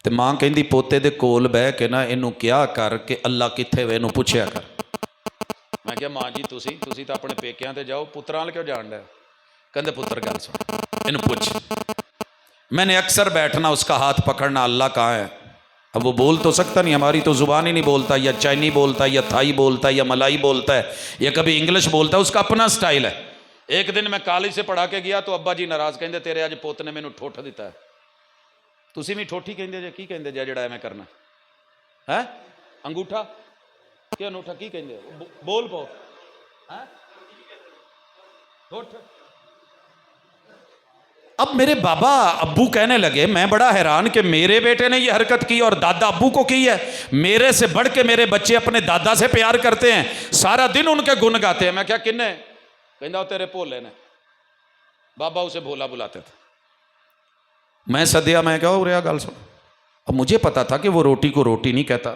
तो मां कहती पोते दे कोल बह के ना इनू क्या कर कि अल्लाह कित्थे वे इनू पुछया कर। मैं क्या मां जी तुसी तो अपने पेकियां ते जाओ, पुत्तरां अल क्यों जान डे? कहते पुत्र गल सुन, इनू पूछ। मैंने अक्सर बैठना उसका हाथ पकड़ना, अल्लाह कहाँ है? अब वो बोल तो सकता नहीं, हमारी तो जुबान ही नहीं बोलता, या चाइनी बोलता है, या थाई बोलता है, या मलाई बोलता है, या कभी इंग्लिश बोलता है, उसका अपना स्टाइल है। एक दिन मैं कॉलेज से पढ़ा के गया तो अब्बा जी नाराज, कहते तेरे अज पुत ने मैनू ठोठ दिता है। तुसी भी ठोठी कहते जे, की कहते जे जड़ा मैं करना है? अंगूठा कि अनूठा की कहते? बोल पो है ठोठ। अब मेरे बाबा अब्बू कहने लगे, मैं बड़ा हैरान कि मेरे बेटे ने ये हरकत की और दादा अब्बू को की है। मेरे से बढ़ के मेरे बच्चे अपने दादा से प्यार करते हैं, सारा दिन उनके गुण गाते हैं। मैं क्या किन्ने? कहता तेरे भोले ने, बाबा उसे भोला बुलाते थे। मैं सदिया, मैं क्या हो रहा गल सुन। अब मुझे पता था कि वो रोटी को रोटी नहीं कहता,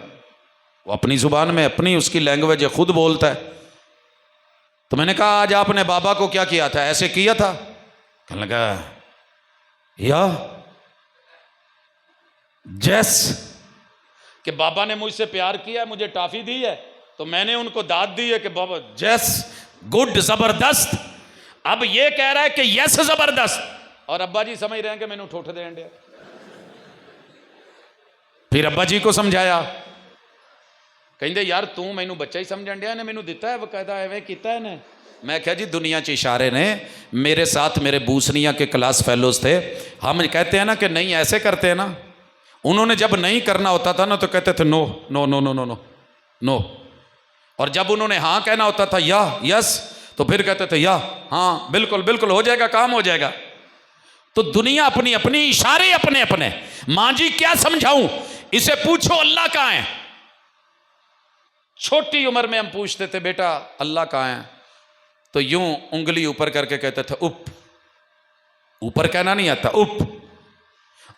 वो अपनी जुबान में अपनी उसकी लैंग्वेज है, खुद बोलता है। तो मैंने कहा आज आपने बाबा को क्या किया था? ऐसे किया था? कहने लगा या जैस कि बाबा ने मुझसे प्यार किया है, मुझे टॉफी दी है, तो मैंने उनको दाद दी है कि बाबा जैस गुड जबरदस्त। अब ये कह रहा है कि यस जबरदस्त, और अब्बा जी समझ रहे हैं कि मैनू ठोठ देन दिया। फिर अब्बा जी को समझाया, कहते यार तू मैनू बच्चा ही समझन दिया, ने मैनू दिता है बकायदा, एवं किया है ने। मैं क्या जी दुनिया च इशारे ने। मेरे साथ मेरे बूसनिया के क्लास फेलोज थे, हम कहते हैं ना कि नहीं ऐसे करते हैं ना, उन्होंने जब नहीं करना होता था ना तो कहते थे no no no no no no no, और जब उन्होंने हाँ कहना होता था या यस, तो फिर कहते थे या हाँ बिल्कुल बिल्कुल हो जाएगा, काम हो जाएगा। तो दुनिया अपनी अपनी, इशारे अपने अपने। मां जी क्या समझाऊं, इसे पूछो अल्लाह कहाँ है। छोटी उम्र में हम पूछते थे बेटा अल्लाह कहाँ है, तो यूं उंगली ऊपर करके कहते थे उप। ऊपर कहना नहीं आता, उप।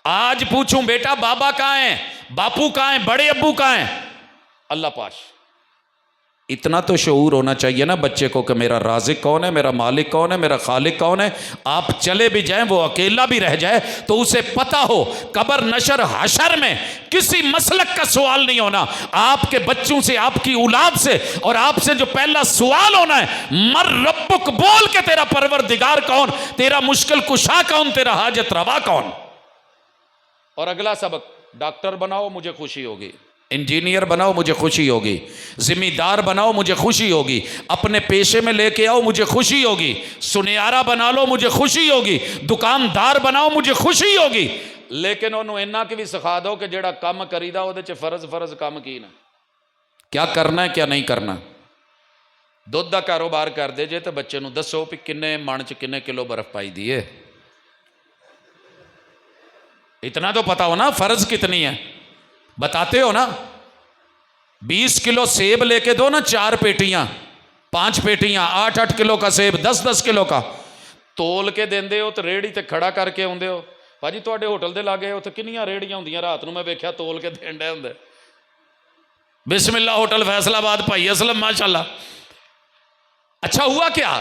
आज पूछूं बेटा बाबा कहाँ है, बापू कहाँ है, बड़े अब्बू कहाँ है, अल्लाह पाश। इतना तो शऊर होना चाहिए ना बच्चे को कि मेरा राज़िक कौन है, मेरा मालिक कौन है, मेरा खालिक कौन है। आप चले भी जाएं, वो अकेला भी रह जाए, तो उसे पता हो कब्र नशर हशर में किसी मसलक का सवाल नहीं होना। आपके बच्चों से, आपकी औलाद से, और आपसे जो पहला सवाल होना है, मर रब्बुक, बोल के तेरा परवरदिगार कौन, तेरा मुश्किल कुशा कौन, तेरा हाजत रवा कौन। और अगला सबक, डॉक्टर बनाओ मुझे खुशी होगी, इंजीनियर बनाओ मुझे खुशी होगी, जिम्मेदार बनाओ मुझे खुशी होगी, अपने पेशे में लेके आओ मुझे खुशी होगी, सुनियारा बना लो मुझे खुशी होगी, दुकानदार बनाओ मुझे खुशी होगी। लेकिन उन्होंने इन्ना कि भी सिखा दो कि जेड़ा काम करीदा वो फर्ज फर्ज काम की ना, क्या करना है क्या नहीं करना। दुध का कारोबार कर दे जे तो बच्चे नूं दसो भी किन्ने मन च किन्ने किलो बर्फ पाई दी है, इतना तो पता हो ना, फर्ज कितनी है बताते हो ना। 20 किलो सेब लेके दो ना, 4 पेटियां 5 पेटियां, 8-8 किलो का सेब, 10-10 किलो का तोल के देंदे हो, तो रेहड़ी ते खड़ा करके आउंदे हो। भाजी तुहाडे होटल दे लागे उत्थे किन्नियां रेहड़ियां हुंदियां, रात नूं मैं वेख्या तोल के देण डे हुंदे। बिस्मिल्ला होटल फैसलाबाद, भाई असलम माशाल्लाह। अच्छा हुआ क्या,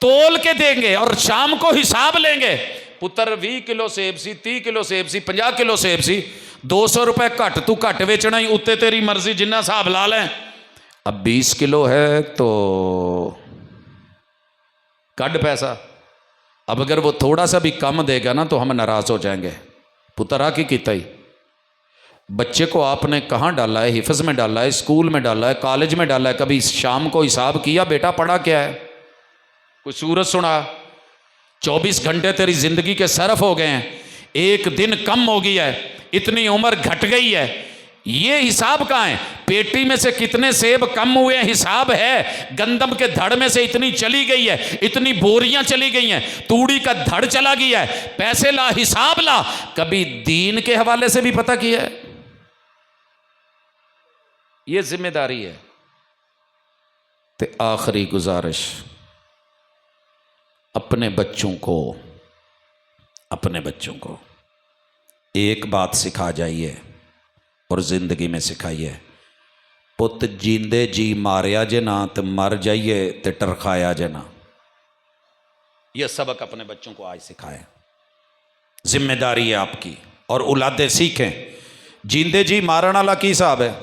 तोल के देंगे और शाम को हिसाब लेंगे। पुत्र 20 किलो सेब सी, 30 किलो सेब सी, 50 किलो सेब सी, 200 रुपए घट तू घट बेचना ही, उत्ते तेरी मर्जी जिन्ना हिसाब ला लें। अब 20 किलो है तो कट पैसा। अब अगर वो थोड़ा सा भी कम देगा ना तो हम नाराज हो जाएंगे। पुत्रा की किता ही बच्चे को आपने कहाँ डाला है, हिफ्ज में डाला है, स्कूल में डाला है, कॉलेज में डाला है, कभी शाम को हिसाब किया बेटा पढ़ा क्या है, कोई सूरत सुना। 24 घंटे तेरी जिंदगी के सरफ हो गए हैं, एक दिन कम हो गया है, इतनी उम्र घट गई है, ये हिसाब कहाँ है। पेटी में से कितने सेब कम हुए हैं हिसाब है, गंदम के धड़ में से इतनी चली गई है, इतनी बोरियां चली गई हैं, तूड़ी का धड़ चला गया है, पैसे ला हिसाब ला। कभी दीन के हवाले से भी पता किया है, ये जिम्मेदारी है। ते आखिरी गुजारिश, अपने बच्चों को एक बात सिखा जाइए और जिंदगी में सिखाइए। पुत जींदे जी मारिया जे ना, तो मर जाइए तो टरखाया जे ना। यह सबक अपने बच्चों को आज सिखाए, जिम्मेदारी है आपकी। और औलादे सीखें। जींदे जी मारन वाला की हिसाब है?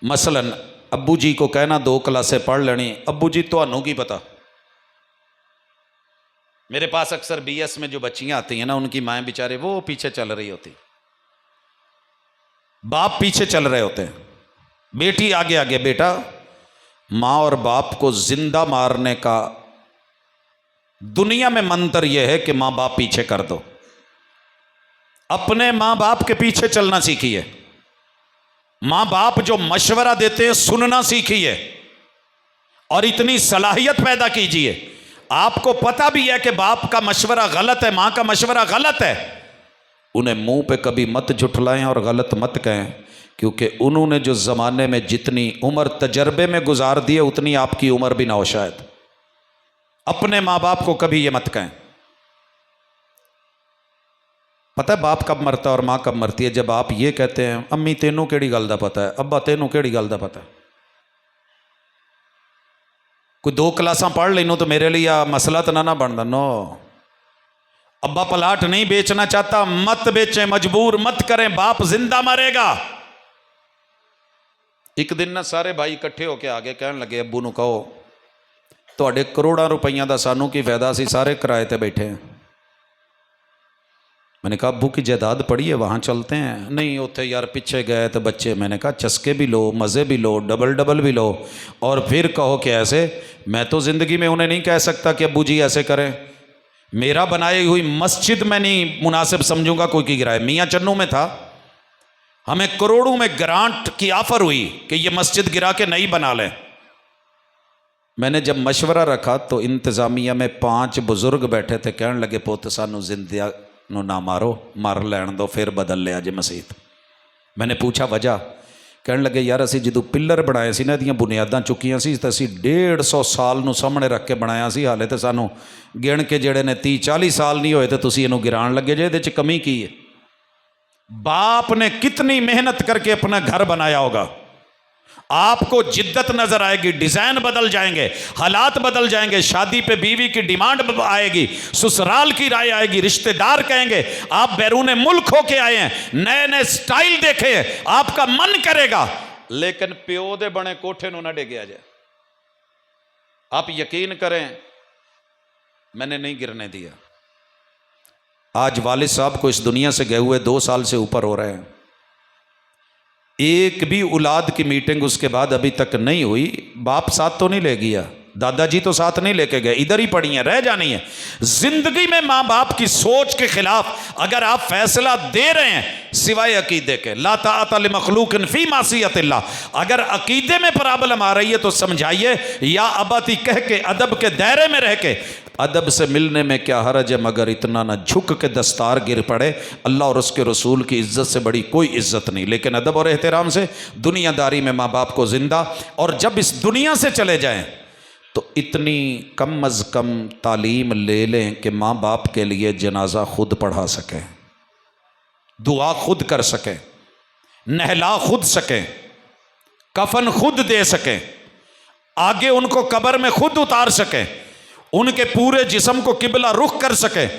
मसलन अब्बू जी को कहना 2 क्लासें पढ़ लेनी, अब्बू जी तो की पता। मेरे पास अक्सर BS में जो बच्चियां आती हैं ना, उनकी माएँ बेचारे वो पीछे चल रही होती, बाप पीछे चल रहे होते हैं, बेटी आगे आगे। बेटा, माँ और बाप को जिंदा मारने का दुनिया में मंत्र यह है कि माँ बाप पीछे कर दो। अपने माँ बाप के पीछे चलना सीखिए, माँ बाप जो मशवरा देते हैं सुनना सीखिए, और इतनी सलाहियत पैदा कीजिए। आपको पता भी है कि बाप का मशवरा गलत है, माँ का मशवरा गलत है, उन्हें मुंह पे कभी मत झुठलाएं और गलत मत कहें, क्योंकि उन्होंने जो ज़माने में जितनी उम्र तजर्बे में गुजार दी है उतनी आपकी उम्र भी ना हो शायद। अपने माँ बाप को कभी ये मत कहें। पता है बाप कब मरता है और माँ कब मरती है? जब आप ये कहते हैं अम्मी तेनों केड़ी गल दा पता है, अब्बा तेनों केड़ी गल दा पता है। कोई 2 क्लासां पढ़ लेनो तो मेरे लिए मसला तो ना बनना। नो, अब्बा प्लाट नहीं बेचना चाहता, मत बेचें, मजबूर मत करें, बाप जिंदा मरेगा। एक दिन ना सारे भाई इकट्ठे होके आगे कहन लगे अब्बू नूं कहो तुहाडे करोड़ों रुपइया का सानू की फायदा, सी सारे किराए ते बैठे हैं। मैंने कहा अब्बू की जायदाद पड़ी है, वहाँ चलते हैं। नहीं उत्थे यार पीछे गए तो बच्चे। मैंने कहा चस्के भी लो, मज़े भी लो, डबल डबल भी लो, और फिर कहो कि ऐसे। मैं तो ज़िंदगी में उन्हें नहीं कह सकता कि अब्बू जी ऐसे करें। मेरा बनाई हुई मस्जिद में नहीं मुनासिब समझूंगा कोई की गिराए। मियाँ चन्नू में था, हमें करोड़ों में ग्रांट की ऑफर हुई कि ये मस्जिद गिरा के नई बना लें। मैंने जब मशवरा रखा तो इंतज़ामिया में 5 बुजुर्ग बैठे थे, कहने लगे पुत सानू जिंदा नू ना मारो, मर लैन दो, फिर बदल लिया जे मसीत। मैंने पूछा वजह? कहने लगे यार असी जो पिलर बनाए सी ना, इहदियां बुनियादां चुकियां सी तो असी 150 साल नू सामने रख के बनाया सी, हाले तो सानू गिण के जेड़े ने 30-40 साल नहीं होए तो तुसी इहनू गिराण लगे जे, इहदे च कमी की है? बाप ने कितनी मेहनत करके अपना घर बनाया होगा। आपको जिद्दत नजर आएगी, डिजाइन बदल जाएंगे, हालात बदल जाएंगे, शादी पे बीवी की डिमांड आएगी, ससुराल की राय आएगी, रिश्तेदार कहेंगे आप बैरूने मुल्क होके आए हैं, नए नए स्टाइल देखे हैं, आपका मन करेगा, लेकिन प्यो दे बने कोठे नू ना डिगया जाए। आप यकीन करें मैंने नहीं गिरने दिया। आज वालिद साहब को इस दुनिया से गए हुए 2 साल से ऊपर हो रहे हैं, एक भी औलाद की मीटिंग उसके बाद अभी तक नहीं हुई। बाप साथ तो नहीं ले गया, दादाजी तो साथ नहीं लेके गए, इधर ही पड़ी हैं, रह जानी है। जिंदगी में माँ बाप की सोच के खिलाफ अगर आप फैसला दे रहे हैं सिवाय अकीदे के, ला ताअत लिमखलूकिन फी मासियतिल्लाह, अगर अकीदे में प्रॉब्लम आ रही है तो समझाइए या अबाती कह के अदब के दायरे में रह के। अदब से मिलने में क्या हरज है, मगर इतना ना झुक के दस्तार गिर पड़े। अल्लाह और उसके रसूल की इज्जत से बड़ी कोई इज्जत नहीं। लेकिन अदब और एहतराम से दुनियादारी में माँ बाप को जिंदा, और जब इस दुनिया से चले जाएं तो इतनी कम अज़ कम तालीम ले लें कि माँ बाप के लिए जनाजा खुद पढ़ा सकें, दुआ खुद कर सकें, नहला खुद सकें, कफन खुद दे सकें, आगे उनको कब्र में खुद उतार सकें, उनके पूरे जिस्म को किबला रुख कर सकें,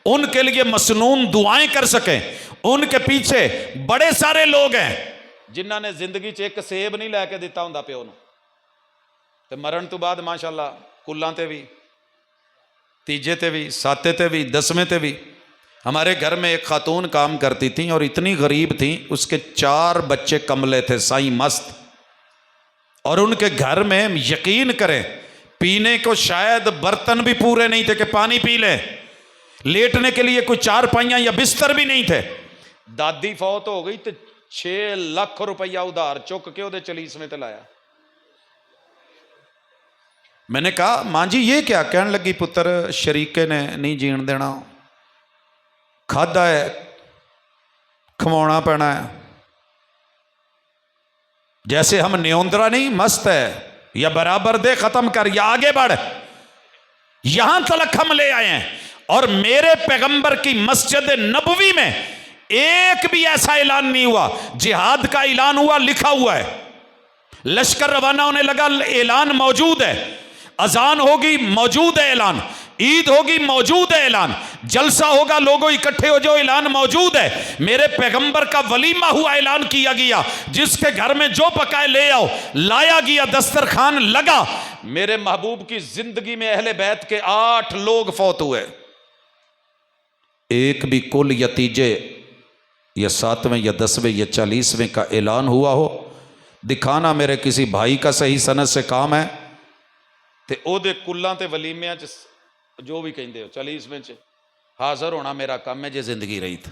उनके लिए मसनून दुआएं कर सकें। उनके पीछे बड़े सारे लोग हैं जिन्होंने जिंदगी च एक सेब नहीं लैके दिता हुंदा प्यो नूं, ते मरण तो बाद माशाअल्लाह कुल्लां ते भी, तीजे ते भी, साते ते भी, 10वें ते भी। हमारे घर में एक खातून काम करती थी और इतनी गरीब थी, उसके 4 बच्चे कमले थे, साईं मस्त, और उनके घर में यकीन करें पीने को शायद बर्तन भी पूरे नहीं थे कि पानी पी ले, लेटने के लिए कोई चारपाइयां या बिस्तर भी नहीं थे। दादी फौत हो गई तो 6 लाख रुपया उधार चुक के उहदे चलीस में लाया। मैंने कहा मां जी ये क्या? कहने लगी पुत्र शरीके ने नहीं जीण देना, खादा है, खवाना पैना है, जैसे हम न्योंदरा नहीं, मस्त है, या बराबर दे, खत्म कर, या आगे बढ़। यहां तलक हम ले आए हैं। और मेरे पैगंबर की मस्जिद नबवी में एक भी ऐसा ऐलान नहीं हुआ। जिहाद का ऐलान हुआ, लिखा हुआ है, लश्कर रवाना होने लगा, ऐलान मौजूद है, अजान होगी, मौजूद है ऐलान, ईद होगी मौजूद है ऐलान, जलसा होगा लोगों इकट्ठे हो जाओ ऐलान मौजूद है, मेरे पैगंबर का वलीमा हुआ ऐलान किया गया, जिसके घर में जो पकाए ले आओ लाया गया, दस्तरखान लगा। मेरे महबूब की जिंदगी में अहले बैत के 8 लोग फौत हुए, एक भी कुल या तीजे या 7वें या 10वें या 40वें का ऐलान हुआ हो, दिखाना मेरे किसी भाई का सही सनद से काम है ते ओदे कुल्लां ते वलीमियां च जो भी कहते हो 40वें च हाजिर होना मेरा काम है जे जिंदगी रही थी।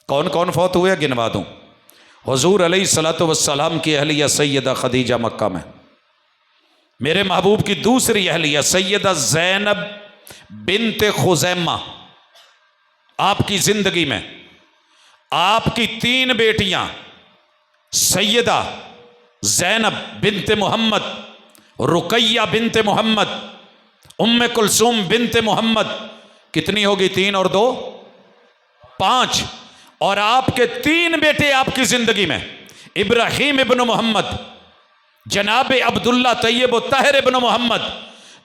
कौन कौन फौत हुए गिनवा दूं। हुजूर अलैहिस्सलातु वस्सलाम की अहलिया सैयदा खदीजा मक्का में, मेरे महबूब की दूसरी अहलिया सैयदा ज़ैनब बिन्ते खुज़ैमा, आपकी जिंदगी में आपकी 3 बेटियां सैयदा ज़ैनब बिन्ते मोहम्मद, रुकैया बिन्ते मोहम्मद, उम्मे कुलसूम बिन्ते मोहम्मद, कितनी होगी 3 और 2 5, और आपके 3 बेटे आपकी जिंदगी में इब्राहीम इब्न मोहम्मद, जनाब अब्दुल्ला तैयब व ताहिर इब्न मोहम्मद,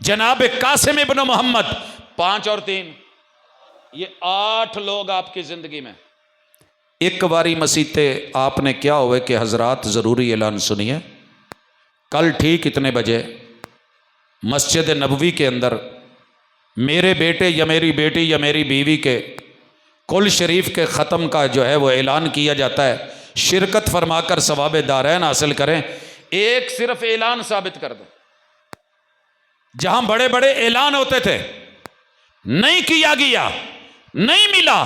जनाब कासिम इब्न मोहम्मद, 5 और 3 ये 8 लोग आपकी जिंदगी में। एक बारी मसीते आपने क्या हुए कि हजरात ज़रूरी ऐलान सुनिए, कल ठीक इतने बजे मस्जिद नबवी के अंदर मेरे बेटे या मेरी बेटी या मेरी बीवी के कुल शरीफ के ख़त्म का जो है वो ऐलान किया जाता है। शिरकत फरमाकर सवाब दारैन हासिल करें। एक सिर्फ ऐलान साबित कर दो, जहां बड़े बड़े ऐलान होते थे नहीं किया गया, नहीं मिला,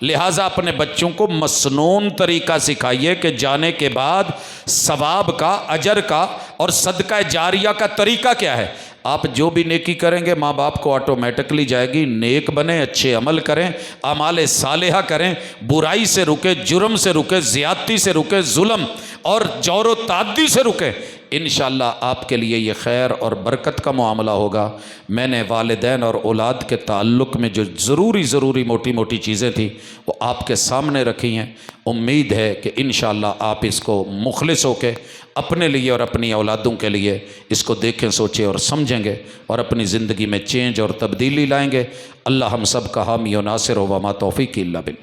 लिहाजा अपने बच्चों को मसनून तरीका सिखाइए कि जाने के बाद सवाब का, अजर का और सदका जारिया का तरीका क्या है। आप जो भी नेकी करेंगे माँ बाप को ऑटोमेटिकली जाएगी। नेक बने, अच्छे अमल करें, अमाल सालेहा करें, बुराई से रुके, जुर्म से रुके, ज़्यादती से रुके, जुल्म और जौर ताद्दी से रुके। इंशाअल्लाह आपके लिए ये खैर और बरकत का मामला होगा। मैंने वालिदैन और औलाद के ताल्लुक़ में जो ज़रूरी मोटी मोटी चीज़ें थी वो आपके सामने रखी हैं। उम्मीद है कि इंशाअल्लाह आप इसको मुखलिस होके अपने लिए और अपनी औलादों के लिए इसको देखें, सोचें और समझेंगे और अपनी ज़िंदगी में चेंज और तब्दीली लाएंगे। अल्लाह हम सब का हामी व नासिर व मा तौफ़ीक़ इल्ला बिल्लाह।